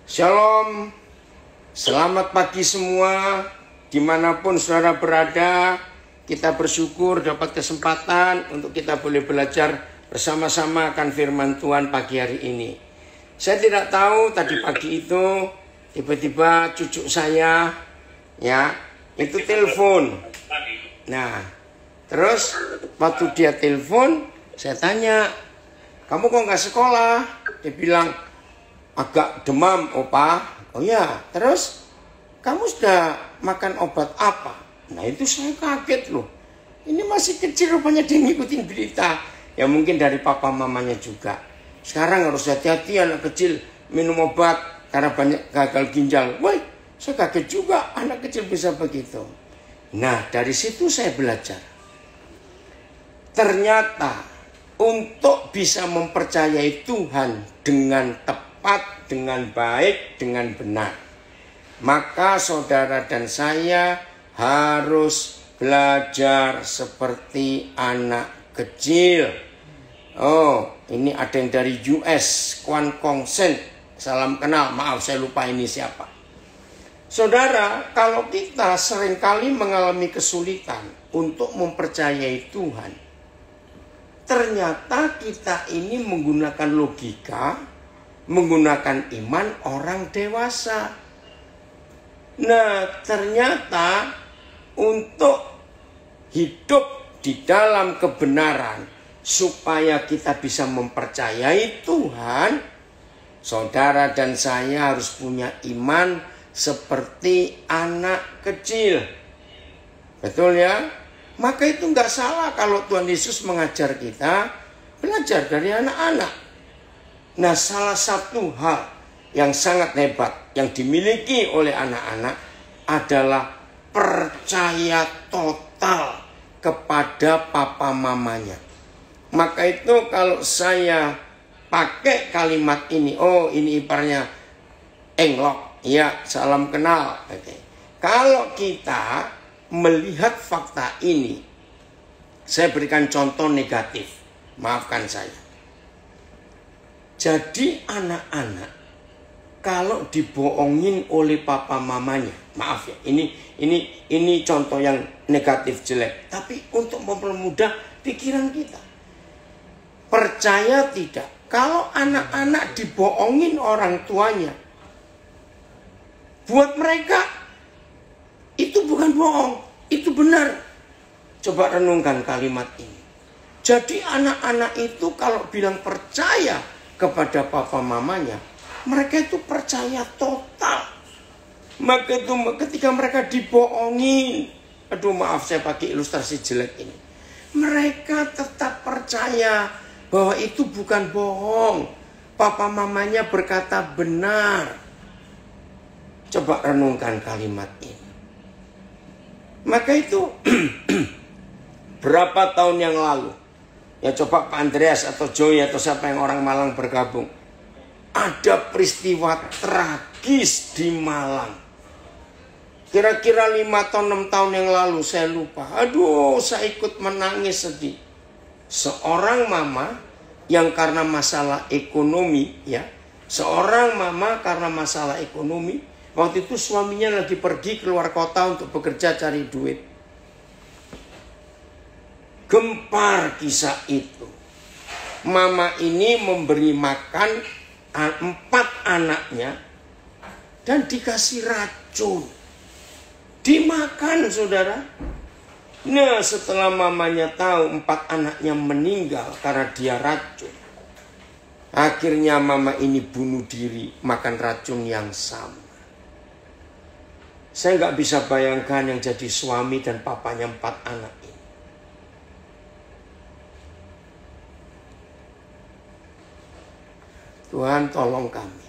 Shalom, selamat pagi semua, dimanapun saudara berada. Kita bersyukur dapat kesempatan untuk kita boleh belajar bersama-sama akan firman Tuhan pagi hari ini. Saya tidak tahu tadi pagi itu tiba-tiba cucu saya itu telepon. Nah, terus waktu dia telepon, saya tanya, kamu kok nggak sekolah? Dia bilang, agak demam, opa. Oh ya, terus kamu sudah makan obat apa? Nah itu saya kaget loh. Ini masih kecil rupanya dia ngikutin berita. Ya mungkin dari papa mamanya juga. Sekarang harus hati-hati anak kecil minum obat karena banyak gagal ginjal. Woi, saya kaget juga anak kecil bisa begitu. Nah dari situ saya belajar. Ternyata untuk bisa mempercayai Tuhan dengan tepat, dengan baik, dengan benar, maka saudara dan saya harus belajar seperti anak kecil. Oh, ini ada yang dari US, Kwan Kong Sen. Salam kenal, maaf saya lupa ini siapa. Saudara, kalau kita seringkali mengalami kesulitan untuk mempercayai Tuhan, ternyata kita ini menggunakan logika, menggunakan iman orang dewasa. Nah, ternyata untuk hidup di dalam kebenaran, supaya kita bisa mempercayai Tuhan, saudara dan saya harus punya iman seperti anak kecil. Betul ya? Maka itu nggak salah kalau Tuhan Yesus mengajar kita belajar dari anak-anak. Nah, salah satu hal yang sangat hebat yang dimiliki oleh anak-anak adalah percaya total kepada papa mamanya. Maka itu kalau saya pakai kalimat ini, oh ini iparnya Englok, ya salam kenal. Oke. Kalau kita melihat fakta ini, saya berikan contoh negatif, maafkan saya. Jadi anak-anak kalau dibohongin oleh papa mamanya, maaf ya, ini contoh yang negatif jelek, tapi untuk mempermudah pikiran kita. Percaya tidak, kalau anak-anak dibohongin orang tuanya, buat mereka itu bukan bohong, itu benar. Coba renungkan kalimat ini. Jadi anak-anak itu kalau bilang percaya kepada papa mamanya, mereka itu percaya total. Maka itu ketika mereka dibohongin, aduh maaf saya pakai ilustrasi jelek ini, mereka tetap percaya bahwa itu bukan bohong. Papa mamanya berkata benar. Coba renungkan kalimat ini. Maka itu berapa tahun yang lalu, ya coba Pak Andreas atau Joy atau siapa yang orang Malang bergabung, ada peristiwa tragis di Malang. Kira-kira 5 atau 6 tahun yang lalu, saya lupa. Aduh, saya ikut menangis sedih. Seorang mama yang karena masalah ekonomi, ya, seorang mama karena masalah ekonomi, waktu itu suaminya lagi pergi keluar kota untuk bekerja cari duit. Gempar kisah itu. Mama ini memberi makan 4 anaknya dan dikasih racun. Dimakan, saudara. Nah, setelah mamanya tahu 4 anaknya meninggal karena dia racun, akhirnya mama ini bunuh diri makan racun yang sama. Saya nggak bisa bayangkan yang jadi suami dan papanya 4 anak ini. Tuhan tolong kami.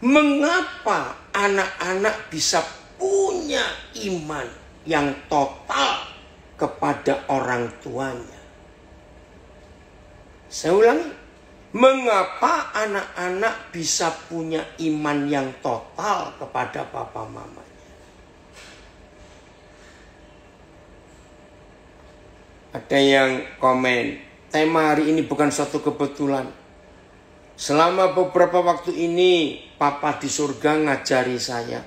Mengapa anak-anak bisa punya iman yang total kepada orang tuanya? Saya ulangi. Mengapa anak-anak bisa punya iman yang total kepada papa mamanya? Ada yang komen, tema hari ini bukan suatu kebetulan. Selama beberapa waktu ini, Papa di surga ngajari saya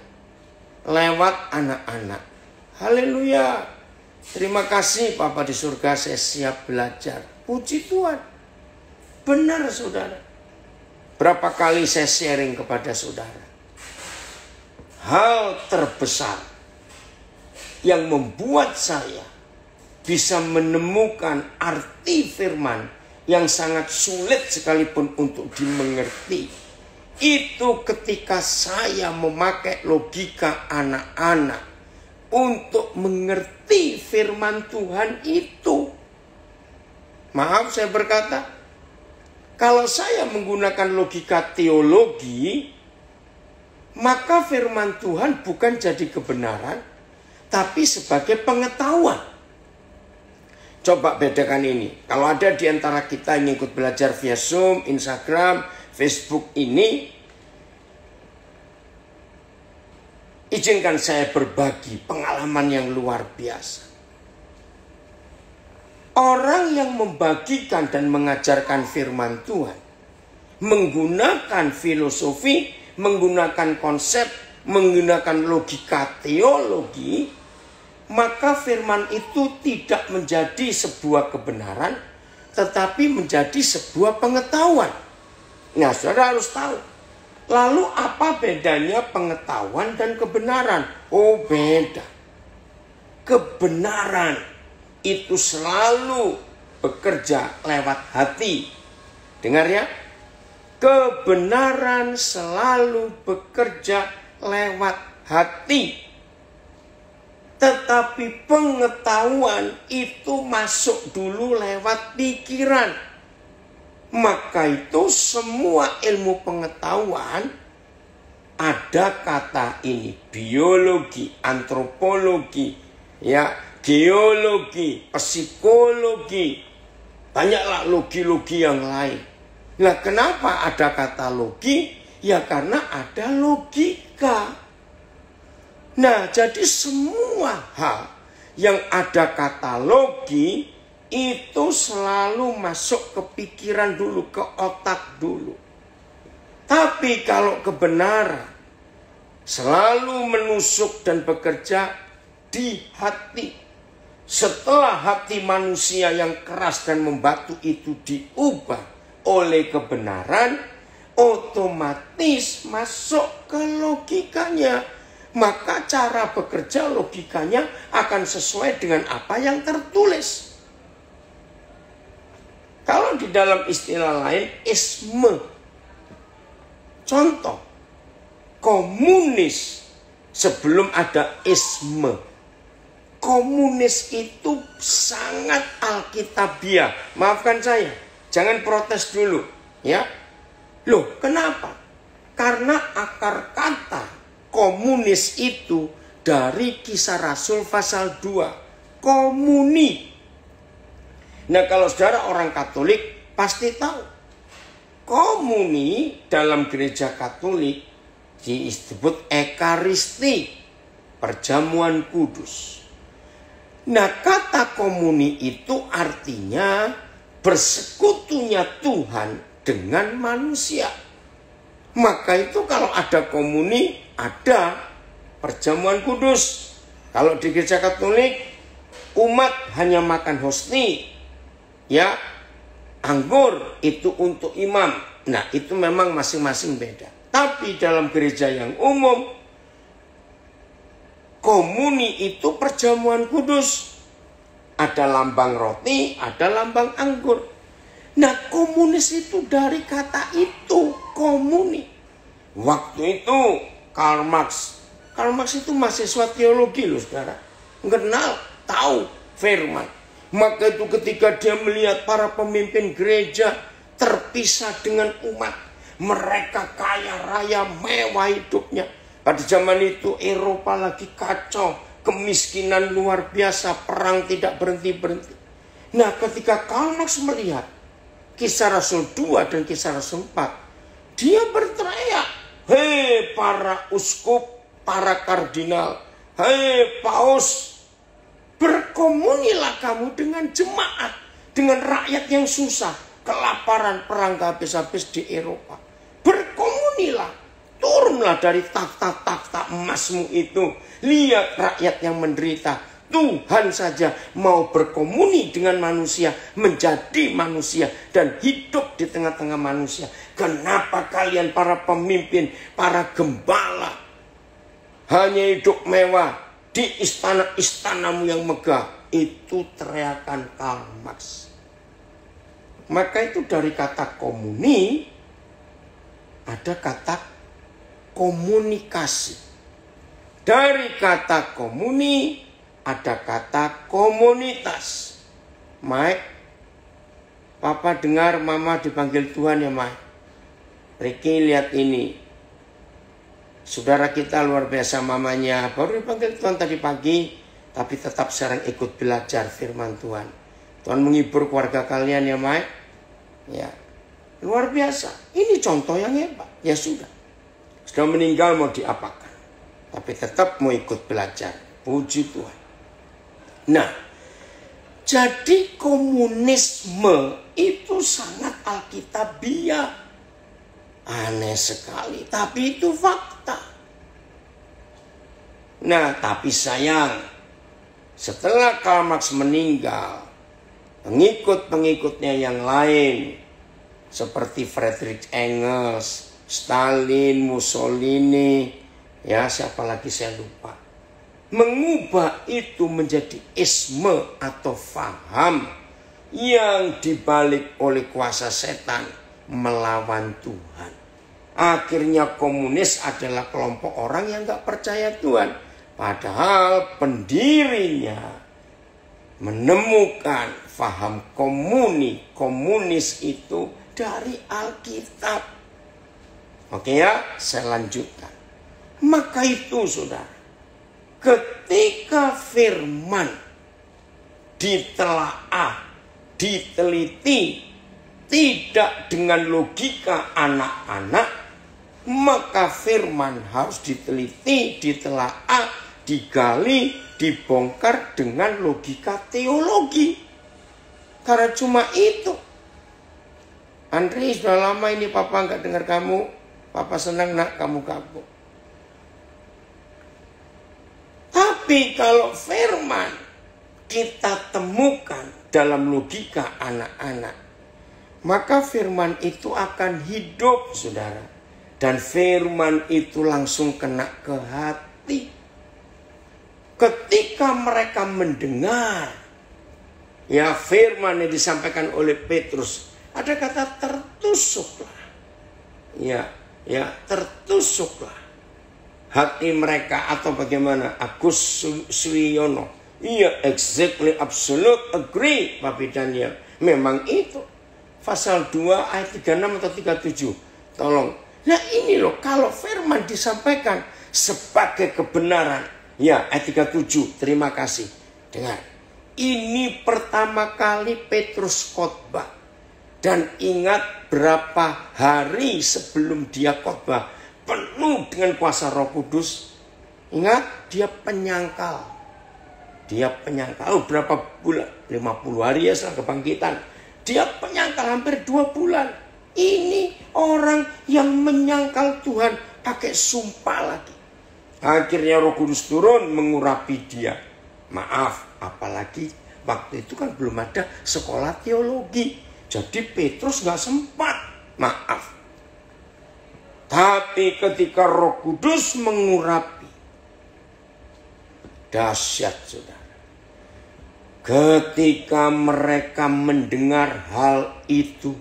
lewat anak-anak. Haleluya. Terima kasih Papa di surga, saya siap belajar. Puji Tuhan. Benar saudara. Berapa kali saya sharing kepada saudara. Hal terbesar yang membuat saya bisa menemukan arti firman yang sangat sulit sekalipun untuk dimengerti, itu ketika saya memakai logika anak-anak untuk mengerti firman Tuhan itu. Maaf saya berkata, kalau saya menggunakan logika teologi, maka firman Tuhan bukan jadi kebenaran, tapi sebagai pengetahuan. Coba bedakan ini. Kalau ada di antara kita yang ikut belajar via Zoom, Instagram, Facebook ini, izinkan saya berbagi pengalaman yang luar biasa. Orang yang membagikan dan mengajarkan firman Tuhan, menggunakan filosofi, menggunakan konsep, menggunakan logika teologi, maka firman itu tidak menjadi sebuah kebenaran, tetapi menjadi sebuah pengetahuan. Nah, saudara harus tahu. Lalu apa bedanya pengetahuan dan kebenaran? Oh, beda. Kebenaran itu selalu bekerja lewat hati. Dengar ya. Kebenaran selalu bekerja lewat hati. Tetapi pengetahuan itu masuk dulu lewat pikiran. Maka itu semua ilmu pengetahuan, ada kata ini, biologi, antropologi, ya, geologi, psikologi, banyaklah logi-logi yang lain. Nah, kenapa ada kata logi? Ya karena ada logika. Nah, jadi semua hal yang ada kata logi itu selalu masuk ke pikiran dulu, ke otak dulu. Tapi kalau kebenaran selalu menusuk dan bekerja di hati. Setelah hati manusia yang keras dan membatu itu diubah oleh kebenaran, otomatis masuk ke logikanya. Maka cara bekerja logikanya akan sesuai dengan apa yang tertulis. Kalau di dalam istilah lain, isme. Contoh, komunis sebelum ada isme. Komunis itu sangat alkitabiah. Maafkan saya, jangan protes dulu. Ya, loh kenapa? Karena akar kata komunis itu dari Kisah Rasul pasal 2. Komuni. Nah, kalau saudara orang Katolik pasti tahu. Komuni dalam gereja Katolik disebut Ekaristi, perjamuan kudus. Nah, kata komuni itu artinya bersekutunya Tuhan dengan manusia. Maka itu kalau ada komuni, ada perjamuan kudus. Kalau di gereja Katolik, umat hanya makan hosti, ya, anggur itu untuk imam. Nah, itu memang masing-masing beda. Tapi dalam gereja yang umum, komuni itu perjamuan kudus. Ada lambang roti, ada lambang anggur. Nah, komunis itu dari kata itu, komuni. Waktu itu Karl Marx itu mahasiswa teologi loh saudara. Kenal, tahu firman. Maka itu ketika dia melihat para pemimpin gereja terpisah dengan umat. Mereka kaya raya, mewah hidupnya. Pada zaman itu Eropa lagi kacau. Kemiskinan luar biasa, perang tidak berhenti-berhenti. Nah, ketika Karl Marx melihat Kisah Rasul 2 dan Kisah Rasul 4, dia berteriak, hei para uskup, para kardinal, hei paus, berkomunilah kamu dengan jemaat, dengan rakyat yang susah. kelaparan, perang gak habis-habis di Eropa. Berkomunilah, turunlah dari takhta-takhta emasmu itu. Lihat rakyat yang menderita. Tuhan saja mau berkomuni dengan manusia, menjadi manusia dan hidup di tengah-tengah manusia. Kenapa kalian para pemimpin, para gembala hanya hidup mewah di istana-istanamu yang megah? Itu teriakan Karl Marx. Maka itu dari kata komuni ada kata komunikasi. Dari kata komuni ada kata komunitas. Mike, Papa dengar Mama dipanggil Tuhan ya Mike. Ricky lihat ini. Saudara kita luar biasa mamanya. Baru dipanggil Tuhan tadi pagi. Tapi tetap sekarang ikut belajar firman Tuhan. Tuhan menghibur keluarga kalian ya Mike. Ya, luar biasa. Ini contoh yang hebat. Ya sudah. Sudah meninggal mau diapakan. Tapi tetap mau ikut belajar. Puji Tuhan. Nah, jadi komunisme itu sangat alkitabiah. Aneh sekali, tapi itu fakta. Nah, tapi sayang, setelah Karl Marx meninggal, pengikut-pengikutnya yang lain, seperti Friedrich Engels, Stalin, Mussolini, ya siapa lagi saya lupa, mengubah itu menjadi isme atau faham yang dibalik oleh kuasa setan melawan Tuhan. Akhirnya komunis adalah kelompok orang yang gak percaya Tuhan. Padahal pendirinya menemukan faham komunis itu dari Alkitab. Oke ya, saya lanjutkan. Maka itu saudara, ketika firman ditelaah, diteliti, tidak dengan logika anak-anak, maka firman harus diteliti, ditelaah, digali, dibongkar dengan logika teologi. Karena cuma itu. Andri, sudah lama ini Papa nggak dengar kamu. Papa senang nak kamu kabur. Tapi kalau firman kita temukan dalam logika anak-anak, maka firman itu akan hidup, saudara. Dan firman itu langsung kena ke hati. Ketika mereka mendengar, ya firman yang disampaikan oleh Petrus, ada kata tertusuklah. Ya, tertusuklah hati mereka, atau bagaimana? Agus Suyono. Iya, exactly, absolute, agree, Papi Daniel. Memang itu. Pasal 2 ayat 36 atau 37. Tolong. Nah ini loh, kalau firman disampaikan sebagai kebenaran. Ya, ayat 37. Terima kasih. Dengar. Ini pertama kali Petrus khotbah. Dan ingat berapa hari sebelum dia khotbah penuh dengan kuasa Roh Kudus. Ingat, dia penyangkal. Oh, berapa bulan? 50 hari ya setelah kebangkitan. Dia penyangkal hampir 2 bulan. Ini orang yang menyangkal Tuhan pakai sumpah lagi. Akhirnya Roh Kudus turun mengurapi dia. Maaf, apalagi waktu itu kan belum ada sekolah teologi. Jadi Petrus gak sempat. Maaf. Tapi ketika Roh Kudus mengurapi, dahsyat saudara. Ketika mereka mendengar hal itu,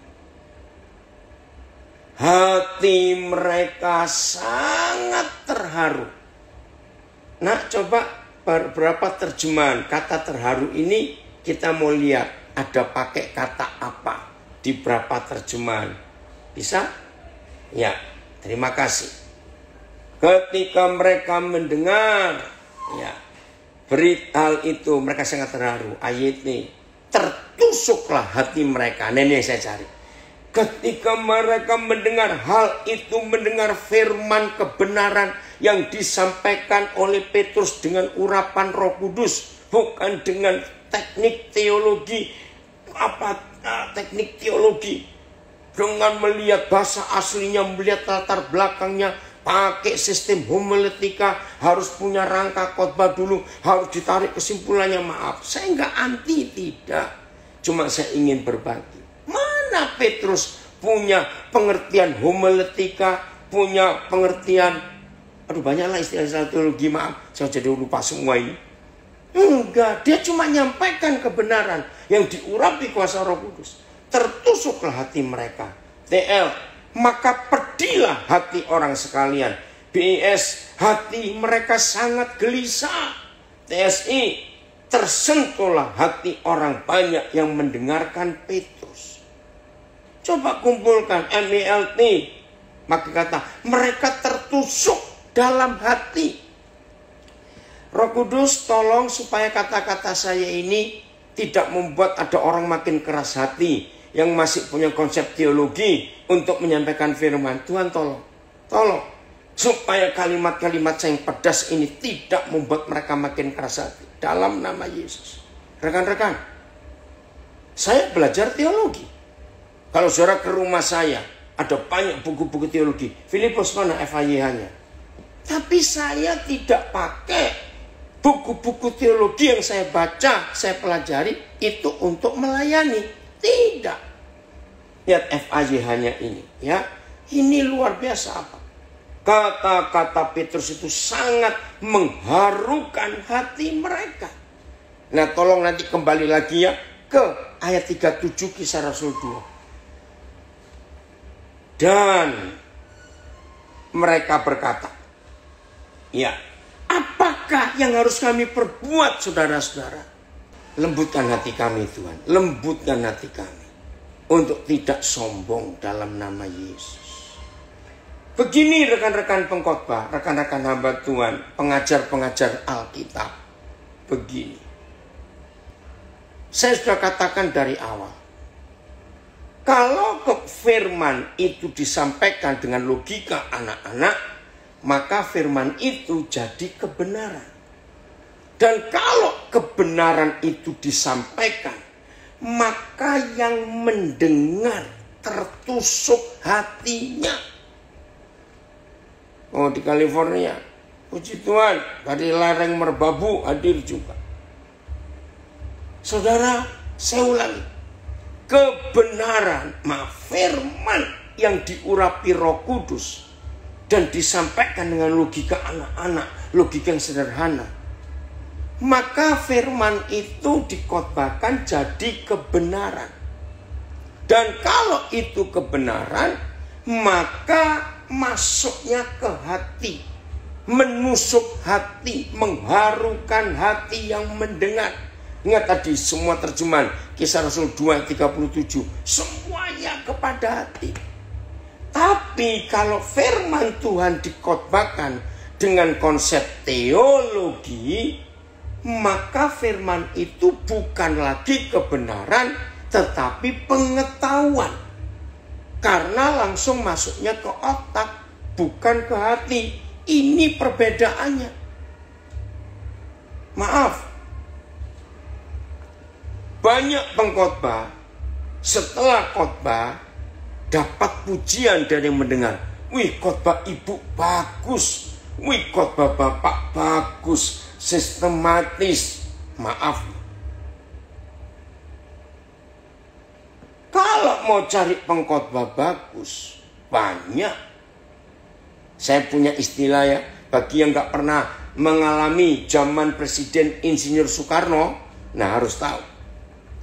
hati mereka sangat terharu. Nah, coba beberapa terjemahan kata terharu ini kita mau lihat ada pakai kata apa di berapa terjemahan. Bisa? Ya. Terima kasih. Ketika mereka mendengar, ya, berita hal itu, mereka sangat terharu. Ayat ini, tertusuklah hati mereka. Nah, ini yang saya cari. Ketika mereka mendengar hal itu, mendengar firman kebenaran yang disampaikan oleh Petrus dengan urapan Roh Kudus, bukan dengan teknik teologi apa teknik teologi. Dengan melihat bahasa aslinya, melihat latar belakangnya, pakai sistem homiletika, harus punya rangka khotbah dulu, harus ditarik kesimpulannya. Maaf, saya nggak anti, tidak. Cuma saya ingin berbagi. Mana Petrus punya pengertian homiletika, punya pengertian, aduh banyaklah istilah-istilah teologi, maaf, saya jadi lupa semua ini. Enggak, dia cuma nyampaikan kebenaran yang diurapi kuasa Roh Kudus. Tertusuklah hati mereka. TL, maka pedihlah hati orang sekalian. BIS, hati mereka sangat gelisah. TSI, tersentuhlah hati orang banyak yang mendengarkan Petrus. Coba kumpulkan MELT, maka kata mereka tertusuk dalam hati. Roh Kudus tolong supaya kata-kata saya ini tidak membuat ada orang makin keras hati yang masih punya konsep teologi untuk menyampaikan firman. Tuhan tolong supaya kalimat-kalimat saya yang pedas ini tidak membuat mereka makin keras hati. Dalam nama Yesus. Rekan-rekan, saya belajar teologi. Kalau saudara ke rumah saya, ada banyak buku-buku teologi. Filipus mana FAYH-nya? Tapi saya tidak pakai buku-buku teologi yang saya baca, saya pelajari itu untuk melayani. Tidak. Lihat FAYH-nya ini, ya. Ini luar biasa apa? Kata-kata Petrus itu sangat mengharukan hati mereka. Nah, tolong nanti kembali lagi ya ke ayat 37 Kisah Rasul 2. Dan mereka berkata, ya, apakah yang harus kami perbuat, saudara-saudara? Lembutkan hati kami, Tuhan. Lembutkan hati kami untuk tidak sombong dalam nama Yesus. Begini rekan-rekan pengkhotbah, rekan-rekan hamba Tuhan, pengajar-pengajar Alkitab. Begini. Saya sudah katakan dari awal. Kalau firman itu disampaikan dengan logika anak-anak, maka firman itu jadi kebenaran. Dan kalau kebenaran itu disampaikan, maka yang mendengar tertusuk hatinya. Oh, di California, puji Tuhan, dari lereng Merbabu hadir juga. Saudara, saya ulangi. Kebenaran, firman yang diurapi Roh Kudus dan disampaikan dengan logika anak-anak, logika yang sederhana, maka firman itu dikhotbahkan jadi kebenaran. Dan kalau itu kebenaran, maka masuknya ke hati, menusuk hati, mengharukan hati yang mendengar. Ingat tadi semua terjemahan Kisah Rasul 2 ayat 37, semuanya kepada hati. Tapi kalau firman Tuhan dikhotbahkan dengan konsep teologi, maka firman itu bukan lagi kebenaran, tetapi pengetahuan. Karena langsung masuknya ke otak, bukan ke hati. Ini perbedaannya. Maaf. Banyak pengkhotbah, setelah khotbah, dapat pujian dari yang mendengar. Wih, khotbah ibu bagus. Wih, khotbah bapak bagus. Sistematis. Maaf. Kalau mau cari pengkhotbah bagus, banyak. Saya punya istilah ya, bagi yang gak pernah mengalami zaman Presiden Insinyur Soekarno, nah harus tahu.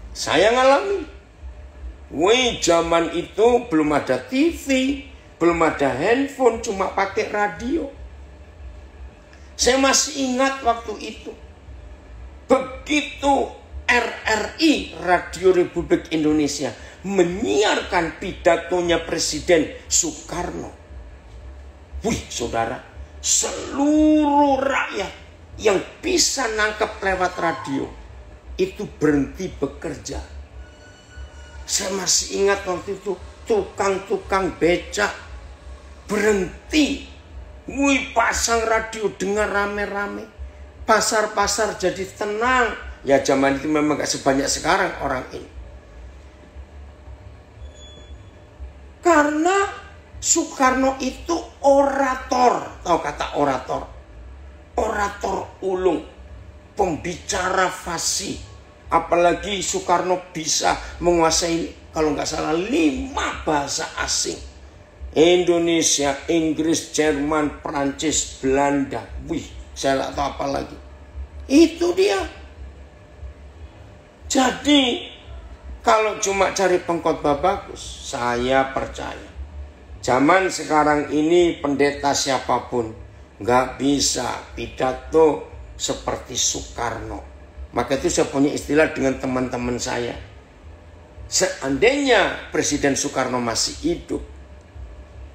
Saya ngalami. Wih, zaman itu belum ada TV, belum ada handphone, cuma pakai radio. Saya masih ingat waktu itu. Begitu RRI, Radio Republik Indonesia, menyiarkan pidatonya Presiden Soekarno. Wih, saudara, seluruh rakyat yang bisa nangkep lewat radio itu berhenti bekerja. Saya masih ingat waktu itu tukang-tukang becak berhenti. Wih, pasang radio, dengar rame-rame. Pasar-pasar jadi tenang. Ya zaman itu memang gak sebanyak sekarang orang ini. Karena Soekarno itu orator. Tahu kata orator? Orator ulung, pembicara fasih. Apalagi Soekarno bisa menguasai, kalau nggak salah, 5 bahasa asing. Indonesia, Inggris, Jerman, Perancis, Belanda. Wih, saya nggak tahu apa lagi. Itu dia. Jadi kalau cuma cari pengkhotbah bagus, saya percaya zaman sekarang ini pendeta siapapun nggak bisa pidato seperti Soekarno. Maka itu saya punya istilah dengan teman-teman saya. Seandainya Presiden Soekarno masih hidup,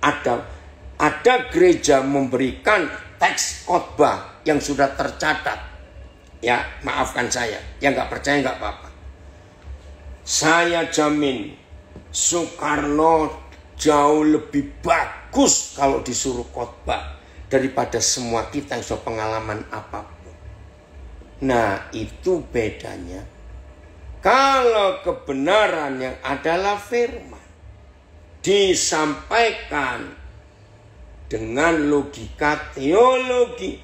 ada gereja memberikan teks khotbah yang sudah tercatat. Ya, maafkan saya. Yang nggak percaya nggak apa-apa. Saya jamin Soekarno jauh lebih bagus kalau disuruh khotbah daripada semua kita yang sudah pengalaman apapun. Nah, itu bedanya. Kalau kebenaran yang adalah firman disampaikan dengan logika teologi,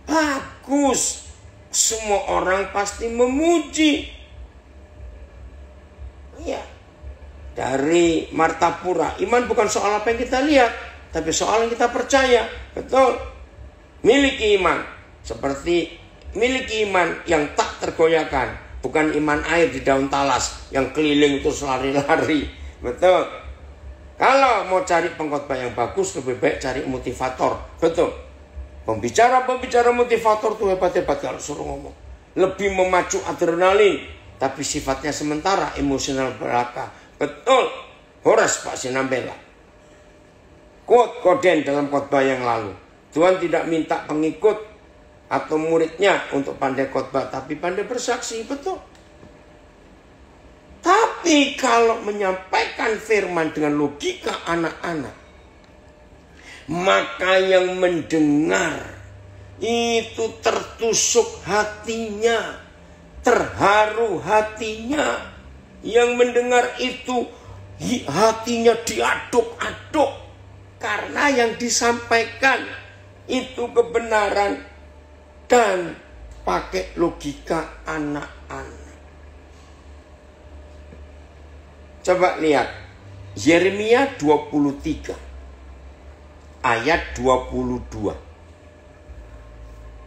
bagus. Semua orang pasti memuji. Ya, dari Martapura, iman bukan soal apa yang kita lihat, tapi soal yang kita percaya. Betul. Miliki iman seperti miliki iman yang tak tergoyahkan, bukan iman air di daun talas yang keliling terus lari-lari. Betul. Kalau mau cari pengkhotbah yang bagus, lebih baik cari motivator. Betul. Pembicara motivator tuh hebat-hebat kalau suruh ngomong. Lebih memacu adrenalin. Tapi sifatnya sementara, emosional belaka. Betul. Horas Pak Sinambela. Quote Koden dalam khotbah yang lalu. Tuhan tidak minta pengikut atau muridnya untuk pandai khotbah, tapi pandai bersaksi. Betul. Tapi kalau menyampaikan firman dengan logika anak-anak, maka yang mendengar itu tertusuk hatinya, terharu hatinya. Yang mendengar itu hatinya diaduk-aduk karena yang disampaikan itu kebenaran dan pakai logika anak-anak. Coba lihat Yeremia 23 ayat 22.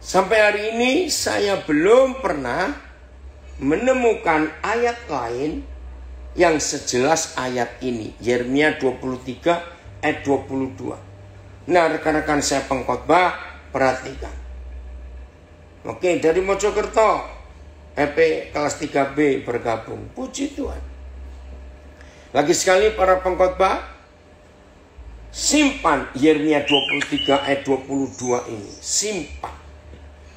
Sampai hari ini saya belum pernah menemukan ayat lain yang sejelas ayat ini. Yeremia 23 ayat 22. Nah, rekan-rekan saya pengkhotbah, perhatikan. Oke, dari Mojokerto, EP kelas 3B bergabung. Puji Tuhan. Lagi sekali para pengkhotbah, simpan Yeremia 23 ayat 22 ini. Simpan.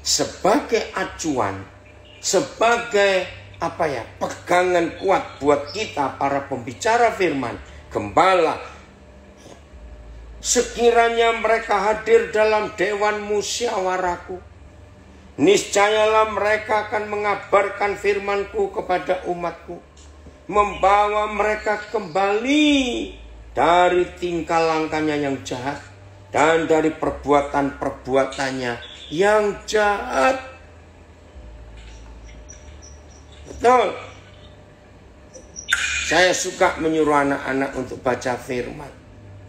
Sebagai acuan, sebagai pegangan kuat buat kita para pembicara firman, gembala. Sekiranya mereka hadir dalam dewan musyawarahku, niscayalah mereka akan mengabarkan firmanku kepada umatku, membawa mereka kembali dari tingkah langkahnya yang jahat dan dari perbuatan-perbuatannya yang jahat. Betul. Saya suka menyuruh anak-anak untuk baca firman.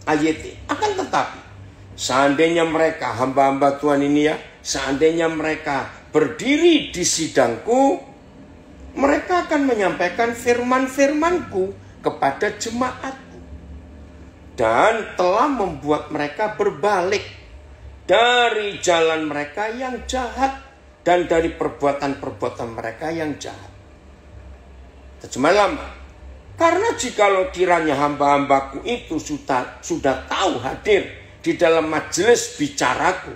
Ayat. Akan tetapi, seandainya mereka, hamba-hamba Tuhan ini ya, seandainya mereka berdiri di sidangku, mereka akan menyampaikan firman-firmanku kepada jemaatku. Dan telah membuat mereka berbalik dari jalan mereka yang jahat dan dari perbuatan-perbuatan mereka yang jahat. Terjemah lama. Karena jikalau kiranya hamba-hambaku itu sudah tahu hadir di dalam majelis bicaraku,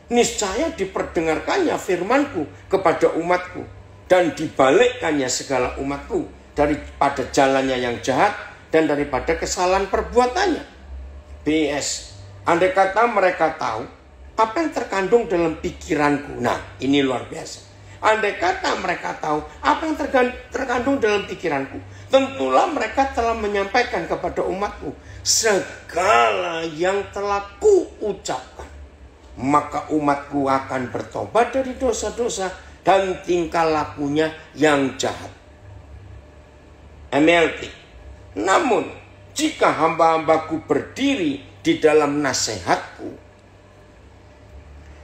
niscaya diperdengarkannya firmanku kepada umatku dan dibalikkannya segala umatku daripada jalannya yang jahat dan daripada kesalahan perbuatannya. BS. Andai kata mereka tahu apa yang terkandung dalam pikiranku. Nah, ini luar biasa. Andai kata mereka tahu apa yang terkandung dalam pikiranku, tentulah mereka telah menyampaikan kepada umatku segala yang telah kuucapkan. Maka umatku akan bertobat dari dosa-dosa dan tingkah lakunya yang jahat. MLT. Namun, jika hamba-hambaku berdiri di dalam nasihatku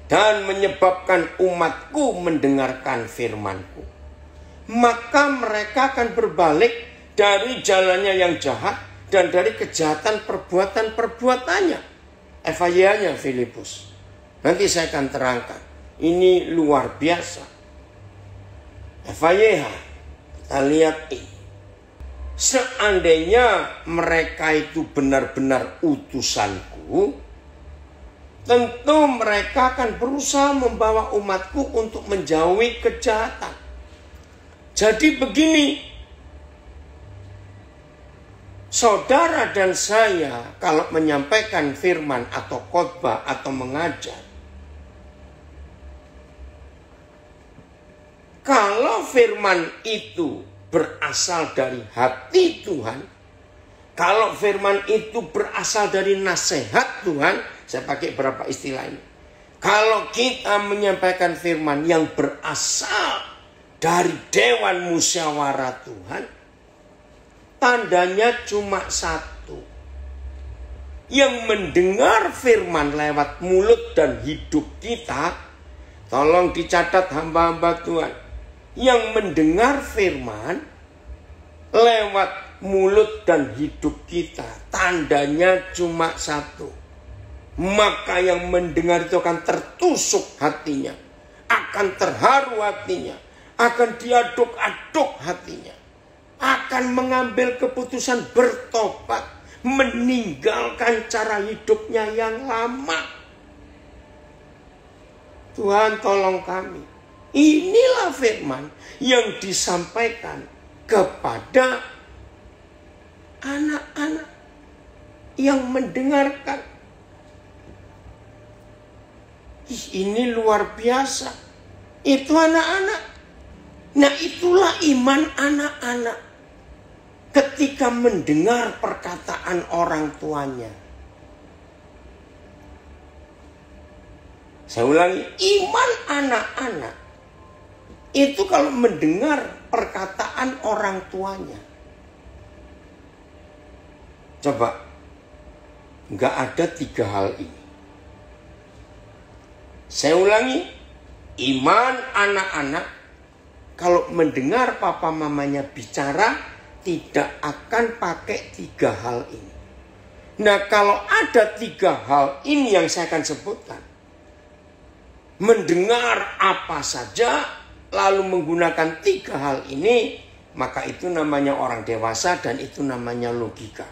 dan menyebabkan umatku mendengarkan firmanku, maka mereka akan berbalik dari jalannya yang jahat dan dari kejahatan perbuatan-perbuatannya. FYI-nya Filipus. Nanti saya akan terangkan. Ini luar biasa. FYI, kita lihat ini. Seandainya mereka itu benar-benar utusanku, tentu mereka akan berusaha membawa umatku untuk menjauhi kejahatan. Jadi begini, saudara dan saya kalau menyampaikan firman atau khotbah atau mengajar, kalau firman itu berasal dari hati Tuhan, kalau firman itu berasal dari nasihat Tuhan, saya pakai berapa istilah ini. Kalau kita menyampaikan firman yang berasal dari Dewan Musyawarah Tuhan, tandanya cuma satu. Yang mendengar firman lewat mulut dan hidup kita, tolong dicatat hamba-hamba Tuhan. Yang mendengar firman lewat mulut dan hidup kita, tandanya cuma satu. Maka yang mendengar itu akan tertusuk hatinya, akan terharu hatinya, akan diaduk-aduk hatinya, akan mengambil keputusan bertobat, meninggalkan cara hidupnya yang lama. Tuhan tolong kami. Inilah firman yang disampaikan kepada anak-anak yang mendengarkan. Ini luar biasa. Itu anak-anak. Nah, itulah iman anak-anak ketika mendengar perkataan orang tuanya. Saya ulangi, iman anak-anak itu kalau mendengar perkataan orang tuanya. Coba, nggak ada 3 hal ini. Saya ulangi, iman anak-anak kalau mendengar papa mamanya bicara tidak akan pakai 3 hal ini. Nah, kalau ada 3 hal ini yang saya akan sebutkan, mendengar apa saja lalu menggunakan 3 hal ini, maka itu namanya orang dewasa dan itu namanya logika.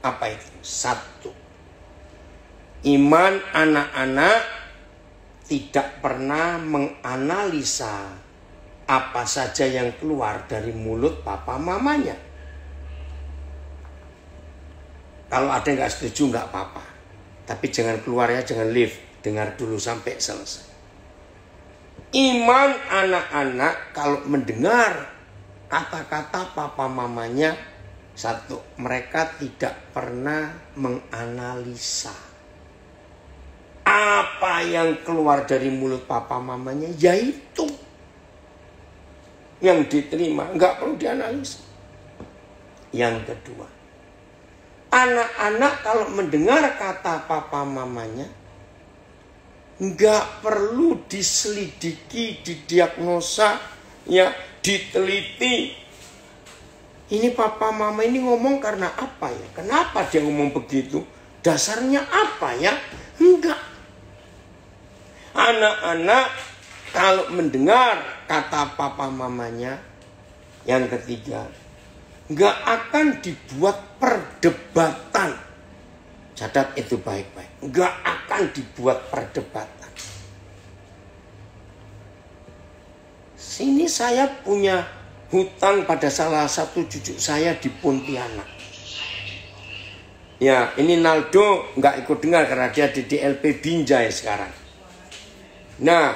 Apa itu? 1. Iman anak-anak tidak pernah menganalisa apa saja yang keluar dari mulut papa mamanya. Kalau ada yang gak setuju gak apa-apa, tapi jangan keluar ya, jangan leave, dengar dulu sampai selesai. Iman anak-anak kalau mendengar kata-kata papa mamanya, 1, mereka tidak pernah menganalisa apa yang keluar dari mulut papa mamanya, yaitu yang diterima, nggak perlu dianalisa. Yang kedua, anak-anak kalau mendengar kata papa mamanya, nggak perlu diselidiki, didiagnosa, ya, diteliti. Ini papa mama ini ngomong karena apa ya? Kenapa dia ngomong begitu? Dasarnya apa ya? Enggak. Anak-anak kalau mendengar kata papa mamanya, yang ketiga, nggak akan dibuat perdebatan. Catat itu baik-baik. Nggak akan dibuat perdebatan. Sini saya punya hutang pada salah satu cucu saya di Pontianak. Ya, ini Naldo nggak ikut dengar karena dia di DLP Binjai sekarang. Nah,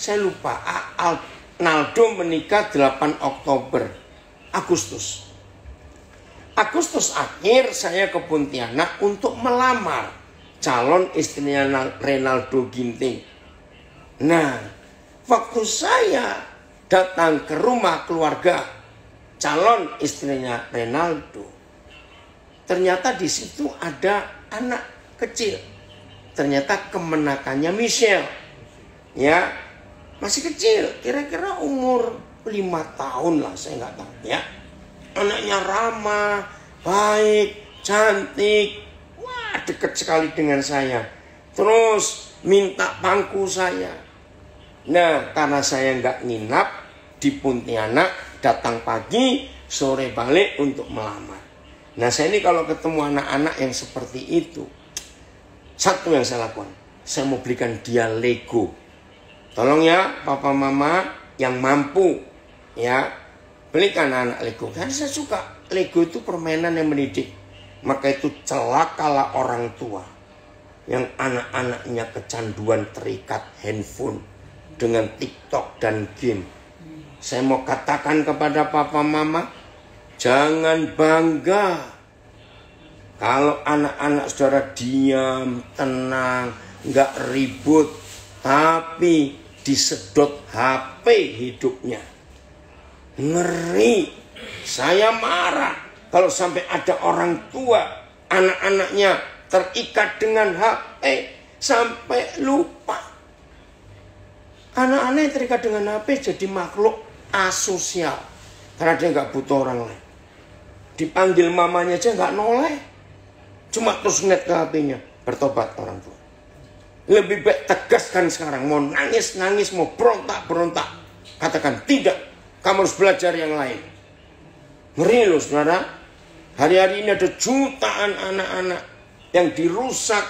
saya lupa, Naldo menikah 8 Oktober, Agustus akhir saya ke Pontianak untuk melamar calon istrinya Renaldo Ginting. Nah, waktu saya datang ke rumah keluarga calon istrinya Renaldo, ternyata di situ ada anak kecil. Ternyata kemenakannya Michelle, ya masih kecil, kira-kira umur 5 tahun lah, saya nggak tahu ya. Anaknya ramah, baik, cantik, wah dekat sekali dengan saya. Terus minta bangku saya. Nah, karena saya nggak nginap di Pontianak, datang pagi, sore balik untuk melamar. Nah, saya ini kalau ketemu anak-anak yang seperti itu, satu yang saya lakukan, saya mau belikan dia Lego. Tolong ya, papa mama yang mampu, ya, belikan anak Lego. Karena saya suka, Lego itu permainan yang mendidik. Maka itu celakalah orang tua yang anak-anaknya kecanduan terikat handphone dengan TikTok dan game. Saya mau katakan kepada papa mama, jangan bangga kalau anak-anak saudara diam, tenang, nggak ribut, tapi disedot HP hidupnya. Ngeri. Saya marah kalau sampai ada orang tua anak-anaknya terikat dengan HP sampai lupa. Anak-anak yang terikat dengan HP jadi makhluk asosial karena dia nggak butuh orang lain. Dipanggil mamanya aja nggak noleh, cuma terus ngeliat ke HP-nya. Bertobat orang tua. Lebih baik tegaskan sekarang, mau nangis-nangis, mau berontak-berontak, katakan tidak, kamu harus belajar yang lain. Ngeri loh saudara. Hari-hari ini ada jutaan anak-anak yang dirusak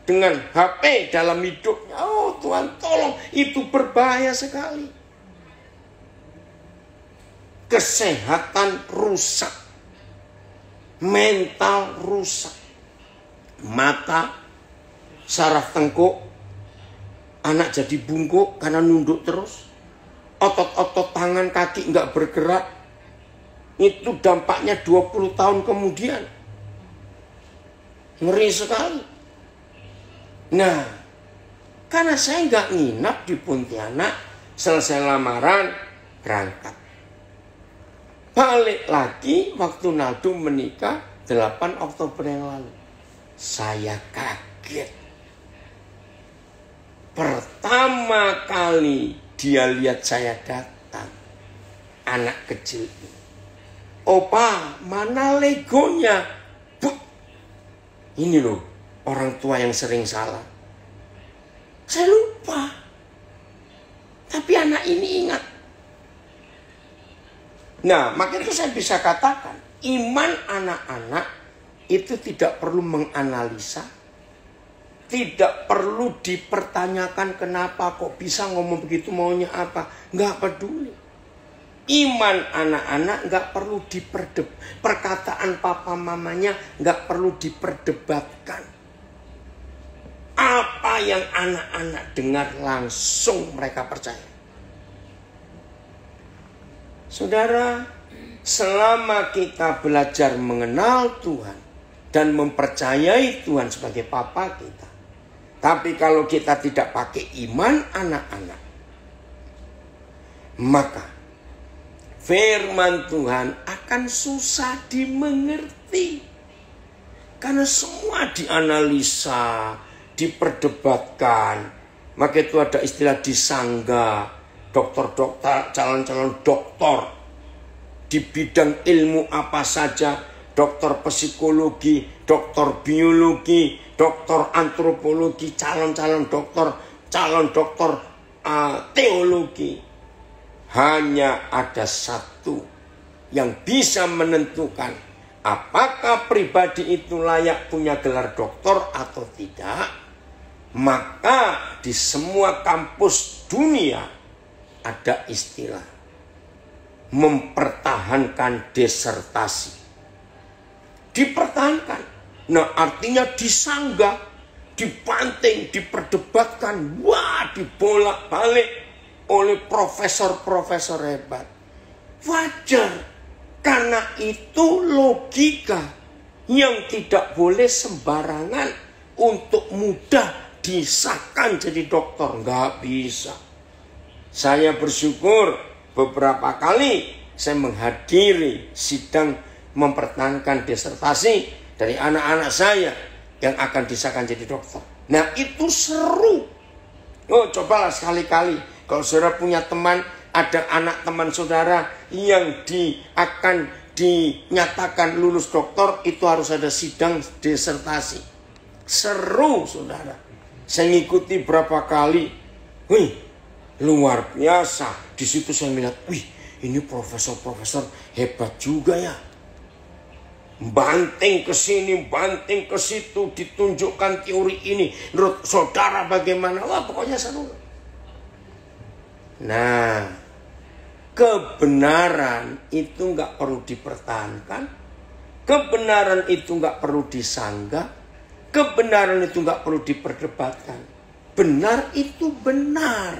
dengan HP dalam hidupnya. Oh Tuhan tolong, itu berbahaya sekali. Kesehatan rusak, mental rusak, mata, saraf tengkuk, anak jadi bungkuk karena nunduk terus, otot-otot tangan kaki nggak bergerak. Itu dampaknya 20 tahun kemudian. Ngeri sekali. Nah, karena saya nggak nginap di Pontianak, selesai lamaran, berangkat. Balik lagi waktu Naldo menikah 8 Oktober yang lalu. Saya kaget. Pertama kali dia lihat saya datang, anak kecil ini. Opa, mana Legonya? Bu, ini loh orang tua yang sering salah. Saya lupa. Tapi anak ini ingat. Nah, maka itu saya bisa katakan, iman anak-anak itu tidak perlu menganalisa, tidak perlu dipertanyakan kenapa kok bisa ngomong begitu, maunya apa. Nggak peduli. Iman anak-anak nggak perlu perkataan papa mamanya nggak perlu diperdebatkan. Apa yang anak-anak dengar langsung mereka percaya. Saudara, selama kita belajar mengenal Tuhan dan mempercayai Tuhan sebagai Papa kita, tapi kalau kita tidak pakai iman anak-anak, maka firman Tuhan akan susah dimengerti. Karena semua dianalisa, diperdebatkan. Maka itu ada istilah disanggah. Dokter-dokter, calon-calon dokter di bidang ilmu apa saja, dokter psikologi, dokter biologi, dokter antropologi, calon-calon dokter, calon dokter teologi. Hanya ada satu yang bisa menentukan apakah pribadi itu layak punya gelar dokter atau tidak. Maka di semua kampus dunia ada istilah mempertahankan disertasi. Dipertahankan. Nah, artinya disanggah, dibanting, diperdebatkan, wah, dibolak-balik. oleh profesor-profesor hebat. Wajar, karena itu logika yang tidak boleh sembarangan untuk mudah disahkan jadi dokter. Nggak bisa. Saya bersyukur beberapa kali saya menghadiri sidang mempertahankan disertasi dari anak-anak saya yang akan disahkan jadi dokter. Nah, itu seru. Oh, cobalah sekali-kali kalau saudara punya teman, ada anak teman saudara yang akan dinyatakan lulus dokter, itu harus ada sidang disertasi. Seru, saudara. Saya ngikuti berapa kali. Wih, luar biasa. Di situ saya melihat, wih, ini profesor-profesor hebat juga ya. Banting ke sini, banting ke situ, ditunjukkan teori ini. Menurut saudara bagaimana? Wah, pokoknya seru. Nah, kebenaran itu nggak perlu dipertahankan. Kebenaran itu nggak perlu disanggah. Kebenaran itu nggak perlu diperdebatkan. Benar itu benar.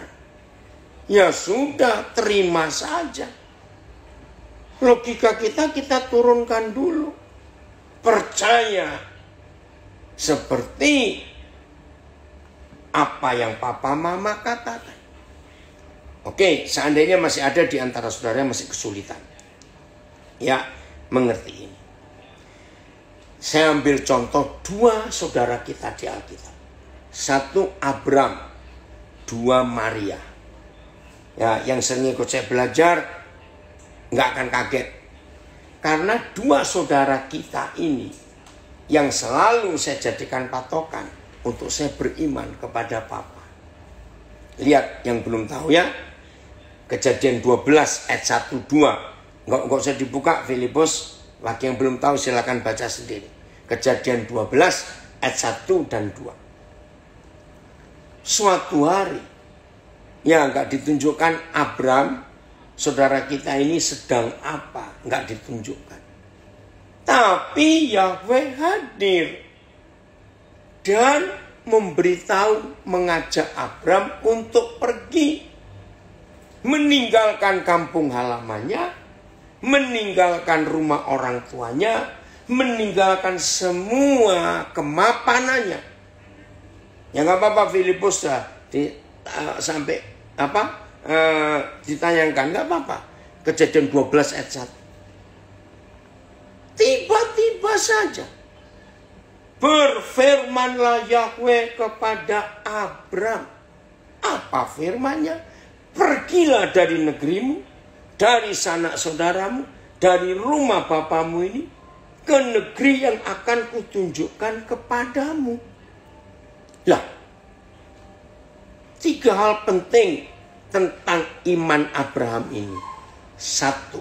Ya sudah, terima saja. Logika kita turunkan dulu. Percaya seperti apa yang papa mama katakan. Oke, seandainya masih ada di antara saudara yang masih kesulitan, ya, mengerti ini. Saya ambil contoh 2 saudara kita di Alkitab. 1 Abram, 2 Maria. Ya, yang sering ikut saya belajar nggak akan kaget. Karena 2 saudara kita ini yang selalu saya jadikan patokan untuk saya beriman kepada Papa. Lihat yang belum tahu ya. Kejadian 12 ayat 1-2. Nggak usah dibuka Filipus. Bagi yang belum tahu silakan baca sendiri. Kejadian 12 ayat 1 dan 2. Suatu hari, ya nggak ditunjukkan Abram, saudara kita ini sedang apa? Nggak ditunjukkan. Tapi Yahweh hadir. Dan memberitahu, mengajak Abram untuk pergi. Meninggalkan kampung halamannya. Meninggalkan rumah orang tuanya. Meninggalkan semua kemapanannya. Ya nggak apa-apa Filipus sampai apa? Ditayangkan, nggak apa-apa. Kejadian 12 ayat 1. Tiba-tiba saja berfirmanlah Yahweh kepada Abram. Apa firmannya? Pergilah dari negerimu, dari sanak saudaramu, dari rumah bapamu ini, ke negeri yang akan kutunjukkan kepadamu. Lah, 3 hal penting tentang iman Abraham ini. 1,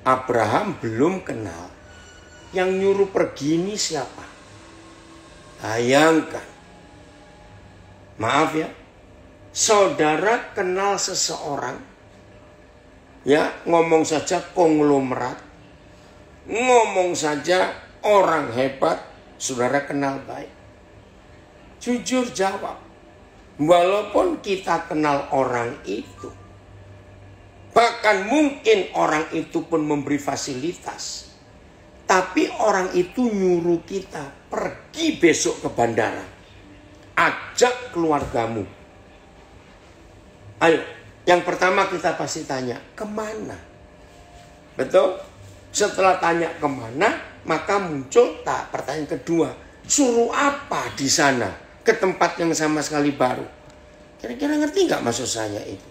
Abraham belum kenal yang nyuruh pergi ini siapa. Bayangkan. Maaf ya. Saudara kenal seseorang. Ya, ngomong saja konglomerat. Ngomong saja orang hebat. Saudara kenal baik. Jujur jawab. Walaupun kita kenal orang itu, bahkan mungkin orang itu pun memberi fasilitas, tapi orang itu nyuruh kita pergi besok ke bandara, ajak keluargamu. Ayo, yang pertama kita pasti tanya, kemana? Betul? Setelah tanya kemana, maka muncul pertanyaan kedua, suruh apa di sana? Ke tempat yang sama sekali baru. Kira-kira ngerti nggak maksud saya itu?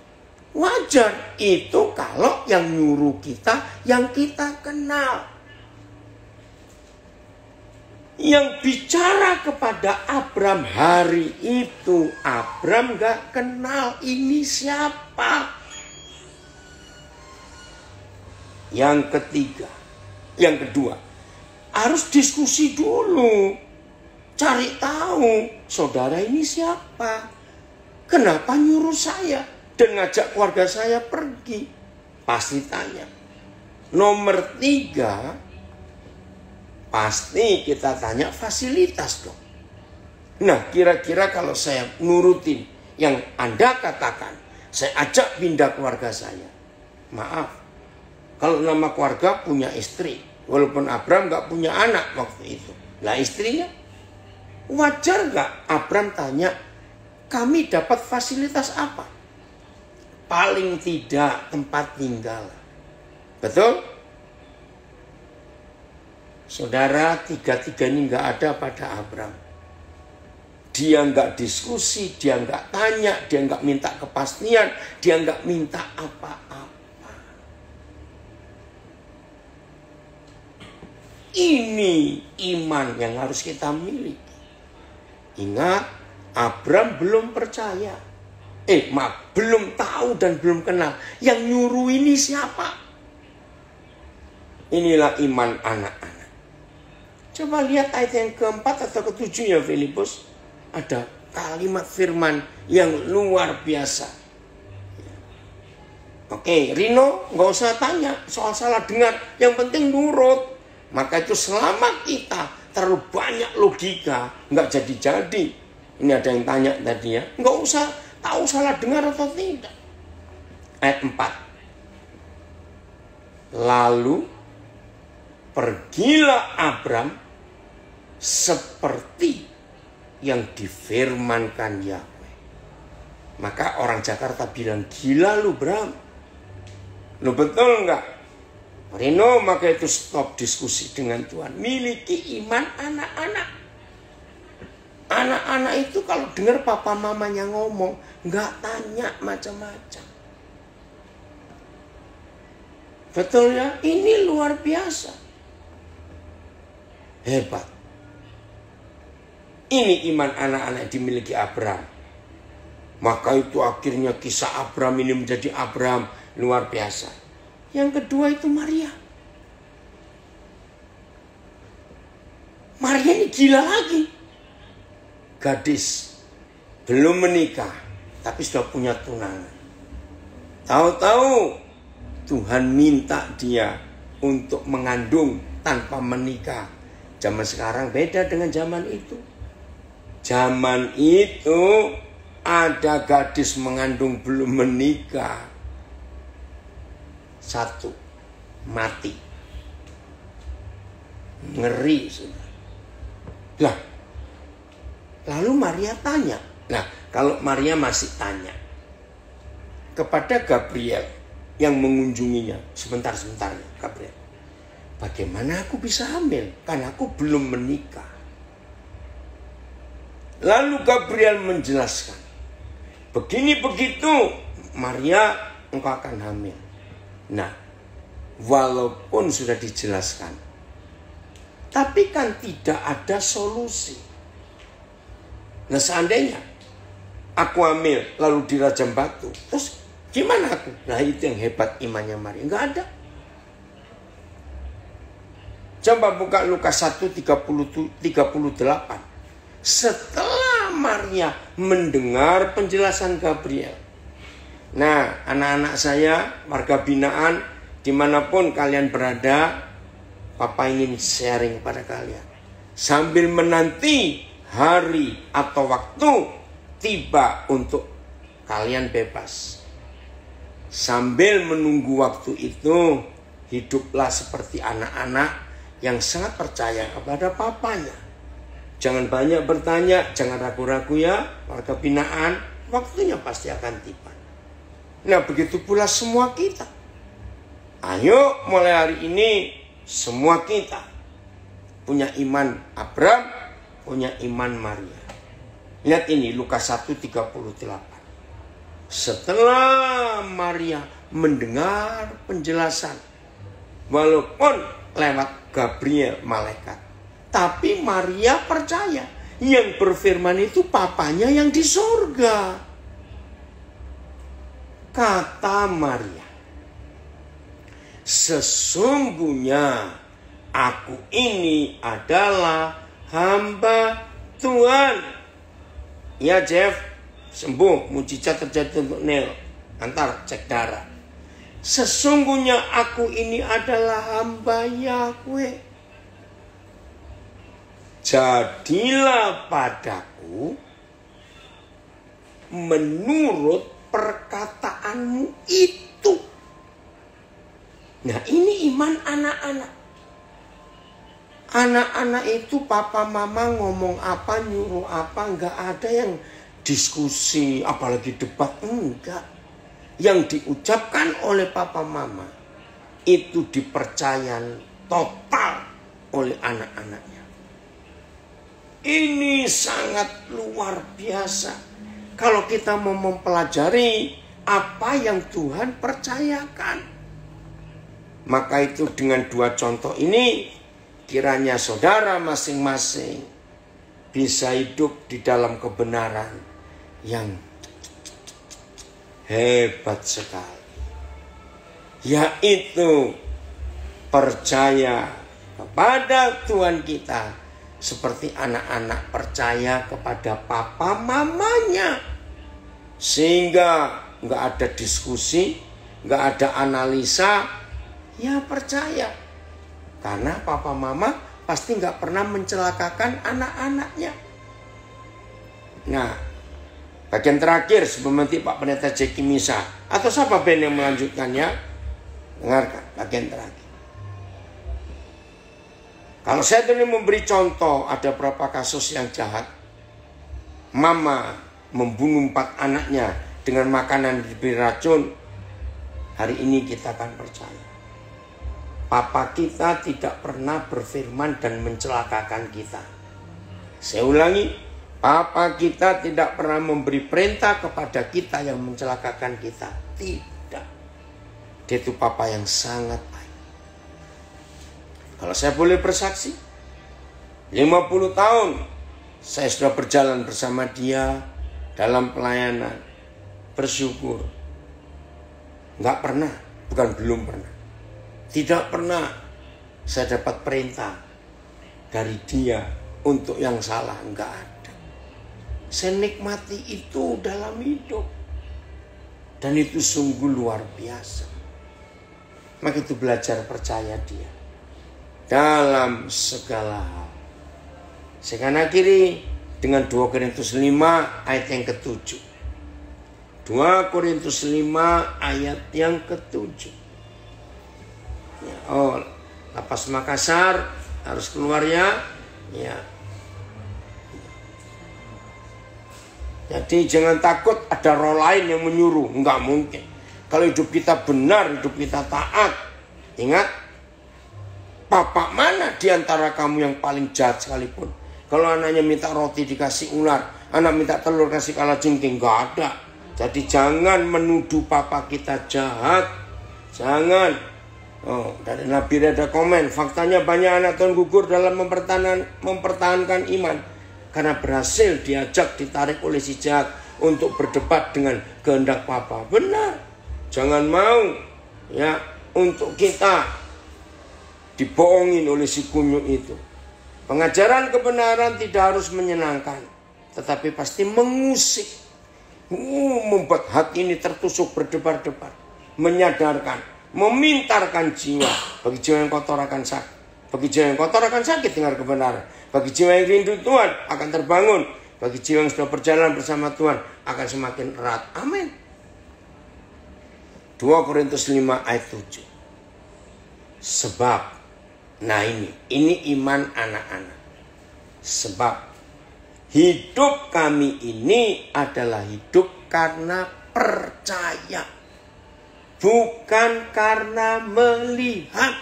Wajar itu kalau yang nyuruh kita, yang kita kenal. Yang bicara kepada Abram hari itu, Abram nggak kenal ini siapa. Yang kedua, harus diskusi dulu. Cari tahu, saudara ini siapa? Kenapa nyuruh saya dan ngajak keluarga saya pergi? Pasti tanya. Nomor 3, pasti kita tanya fasilitas dong. Nah, kira-kira kalau saya nurutin yang Anda katakan, saya ajak pindah keluarga saya. Maaf, kalau nama keluarga punya istri, walaupun Abram nggak punya anak waktu itu, lah istrinya, wajar nggak Abram tanya, kami dapat fasilitas apa? Paling tidak tempat tinggal. Betul? Saudara, tiga-tiga ini nggak ada pada Abram. Dia nggak diskusi, dia nggak tanya, dia nggak minta kepastian, dia nggak minta apa-apa. Ini iman yang harus kita miliki. Ingat, Abram belum percaya. Belum tahu dan belum kenal. Yang nyuruh ini siapa? Inilah iman anak-anak. Coba lihat ayat yang keempat atau ketujuh ya Filipus. Ada kalimat firman yang luar biasa. Oke, Rino nggak usah tanya soal salah dengar. Yang penting nurut. Maka itu selama kita terlalu banyak logika, nggak jadi-jadi. Ini ada yang tanya tadi ya. Nggak usah tahu salah dengar atau tidak. Ayat 4. Lalu pergilah Abram seperti yang difirmankan Yahweh. Maka orang Jakarta bilang, gila lu Bram. Lu betul enggak? Rino, maka itu stop diskusi dengan Tuhan. Miliki iman anak-anak. Anak-anak itu kalau dengar papa mamanya ngomong, enggak tanya macam-macam. Betul ya? Ini luar biasa. Hebat. Ini iman anak-anak yang dimiliki Abram. Maka itu akhirnya kisah Abram ini menjadi Abram luar biasa. Yang kedua itu Maria. Maria ini gila lagi. Gadis. Belum menikah. Tapi sudah punya tunangan. Tahu-tahu Tuhan minta dia untuk mengandung tanpa menikah. Zaman sekarang beda dengan zaman itu. Zaman itu ada gadis mengandung belum menikah. 1, mati. Ngeri sudah. Lah, lalu Maria tanya. Nah, kalau Maria masih tanya kepada Gabriel yang mengunjunginya, sebentar-sebentar Gabriel, bagaimana aku bisa hamil? Karena aku belum menikah. Lalu Gabriel menjelaskan, begini begitu Maria, engkau akan hamil. Nah, walaupun sudah dijelaskan, tapi kan tidak ada solusi. Nah, seandainya aku hamil lalu dirajam batu, terus gimana aku? Nah, itu yang hebat imannya Maria. Enggak ada. Coba buka Lukas 1:38. Setelah Maria mendengar penjelasan Gabriel. Nah, anak-anak saya, warga binaan, dimanapun kalian berada, Papa ingin sharing pada kalian. Sambil menanti hari atau waktu tiba untuk kalian bebas. Sambil menunggu waktu itu, hiduplah seperti anak-anak yang sangat percaya kepada papanya. Jangan banyak bertanya, jangan ragu-ragu ya, warga binaan, waktunya pasti akan tiba. Nah, begitu pula semua kita. Ayo mulai hari ini semua kita punya iman Abram, punya iman Maria. Lihat ini Lukas 1:38. Setelah Maria mendengar penjelasan, walaupun lewat Gabriel malaikat, tapi Maria percaya yang berfirman itu papanya yang di surga. Kata Maria, sesungguhnya aku ini adalah hamba Tuhan. Ya Jeff, sembuh, mujizat terjadi untuk Neil. Antar cek darah. Sesungguhnya aku ini adalah hamba Yahweh. Jadilah padaku menurut perkataanmu itu. Nah, ini iman anak-anak. Anak-anak itu papa mama ngomong apa, nyuruh apa, nggak ada yang diskusi, apalagi debat, enggak. Yang diucapkan oleh papa mama itu dipercaya total oleh anak-anaknya. Ini sangat luar biasa. Kalau kita mau mempelajari apa yang Tuhan percayakan. Maka itu dengan dua contoh ini, kiranya saudara masing-masing bisa hidup di dalam kebenaran yang hebat sekali. Yaitu percaya kepada Tuhan kita seperti anak-anak percaya kepada papa mamanya. Sehingga nggak ada diskusi, nggak ada analisa, ya percaya. Karena papa mama pasti nggak pernah mencelakakan anak-anaknya. Nah, bagian terakhir sebelum nanti Pak Pendeta Jeki Misa atau siapa Ben yang melanjutkannya, dengarkan bagian terakhir. Kalau saya tadi memberi contoh, ada beberapa kasus yang jahat. Mama membunuh 4 anaknya dengan makanan diberi racun. Hari ini kita akan percaya. Papa kita tidak pernah berfirman dan mencelakakan kita. Saya ulangi, papa kita tidak pernah memberi perintah kepada kita yang mencelakakan kita. Tidak. Dia itu papa yang sangat baik. Kalau saya boleh bersaksi, 50 tahun saya sudah berjalan bersama dia dalam pelayanan. Bersyukur. Nggak pernah, bukan belum pernah. Tidak pernah saya dapat perintah dari dia untuk yang salah, nggak ada. Saya nikmati itu dalam hidup. Dan itu sungguh luar biasa. Maka itu belajar percaya dia dalam segala hal. Saya akan akhiri dengan 2 Korintus 5 ayat yang ke-7. 2 Korintus 5 ayat yang ke-7. Ya, Lapas Makassar harus keluar ya. Ya. Jadi jangan takut ada roh lain yang menyuruh. Enggak mungkin. Kalau hidup kita benar, hidup kita taat. Ingat, papa mana di antara kamu yang paling jahat sekalipun? Kalau anaknya minta roti dikasih ular, anak minta telur kasih kalajengking, nggak ada. Jadi jangan menuduh papa kita jahat. Jangan. Dari Nabi ada komen, faktanya banyak anak Tuhan gugur dalam mempertahankan iman. Karena berhasil diajak ditarik oleh si jahat untuk berdebat dengan kehendak papa. Benar. Jangan mau ya untuk kita dibohongin oleh si kunyuk itu. Pengajaran kebenaran tidak harus menyenangkan, tetapi pasti mengusik, membuat hati ini tertusuk berdebar-debar, menyadarkan, memintarkan jiwa. Bagi jiwa yang kotor akan sakit, bagi jiwa yang kotor akan sakit dengar kebenaran. Bagi jiwa yang rindu Tuhan akan terbangun, bagi jiwa yang sudah berjalan bersama Tuhan akan semakin erat. Amin. 2 Korintus 5 ayat 7. Sebab, nah ini iman anak-anak. Sebab hidup kami ini adalah hidup karena percaya, bukan karena melihat.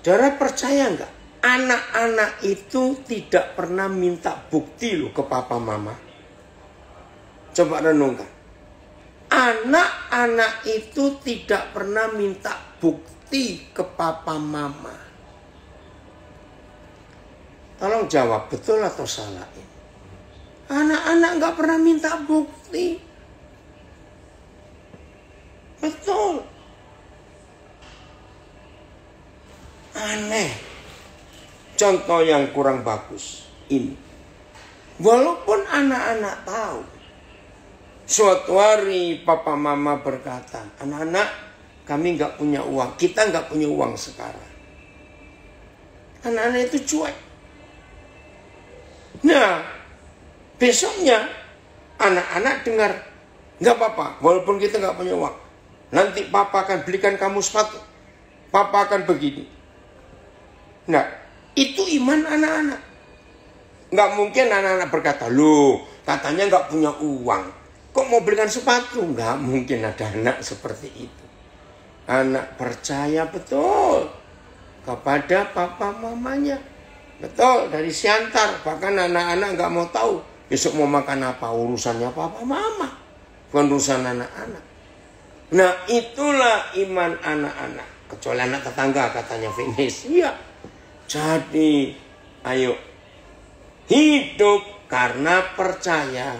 Saudara percaya enggak? Anak-anak itu tidak pernah minta bukti loh ke papa mama. Coba renungkan. Anak-anak itu tidak pernah minta bukti ke papa mama. Tolong jawab, betul atau salah ini? Anak-anak nggak pernah minta bukti. Betul. Aneh. Contoh yang kurang bagus ini. Walaupun anak-anak tahu. Suatu hari papa mama berkata, anak-anak kami nggak punya uang. Kita nggak punya uang sekarang. Anak-anak itu cuek. Nah, Besoknya anak-anak dengar, nggak apa-apa, walaupun kita nggak punya uang. Nanti papa akan belikan kamu sepatu. Papa akan begini. Nah, itu iman anak-anak. Nggak mungkin anak-anak berkata, loh katanya nggak punya uang, kok mau belikan sepatu? Nggak mungkin ada anak seperti itu. Anak percaya betul kepada papa mamanya. Betul, dari siantar. Bahkan anak-anak nggak mau tahu besok mau makan apa, urusannya papa mama, bukan urusan anak-anak. Nah, itulah iman anak-anak. Kecuali anak tetangga, katanya Venesia. Jadi, ayo hidup karena percaya,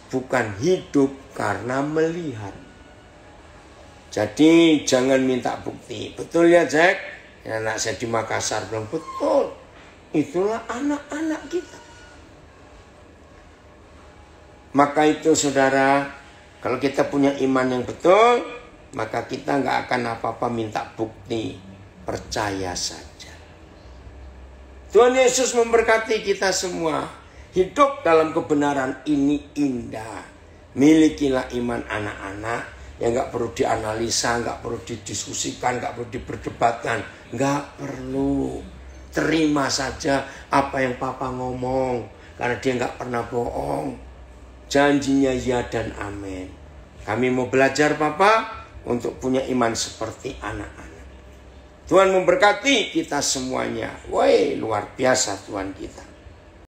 bukan hidup karena melihat. Jadi jangan minta bukti. Betul ya Jack? Ya, anak saya di Makassar bilang betul. Itulah anak-anak kita. Maka itu saudara, kalau kita punya iman yang betul, maka kita nggak akan apa-apa minta bukti. Percaya saja. Tuhan Yesus memberkati kita semua. Hidup dalam kebenaran ini indah. Milikilah iman anak-anak yang nggak perlu dianalisa, nggak perlu didiskusikan, nggak perlu diperdebatkan, nggak perlu. Terima saja apa yang papa ngomong, karena dia nggak pernah bohong. Janjinya ya dan amin. Kami mau belajar papa untuk punya iman seperti anak-anak. Tuhan memberkati kita semuanya. Woi, luar biasa Tuhan kita.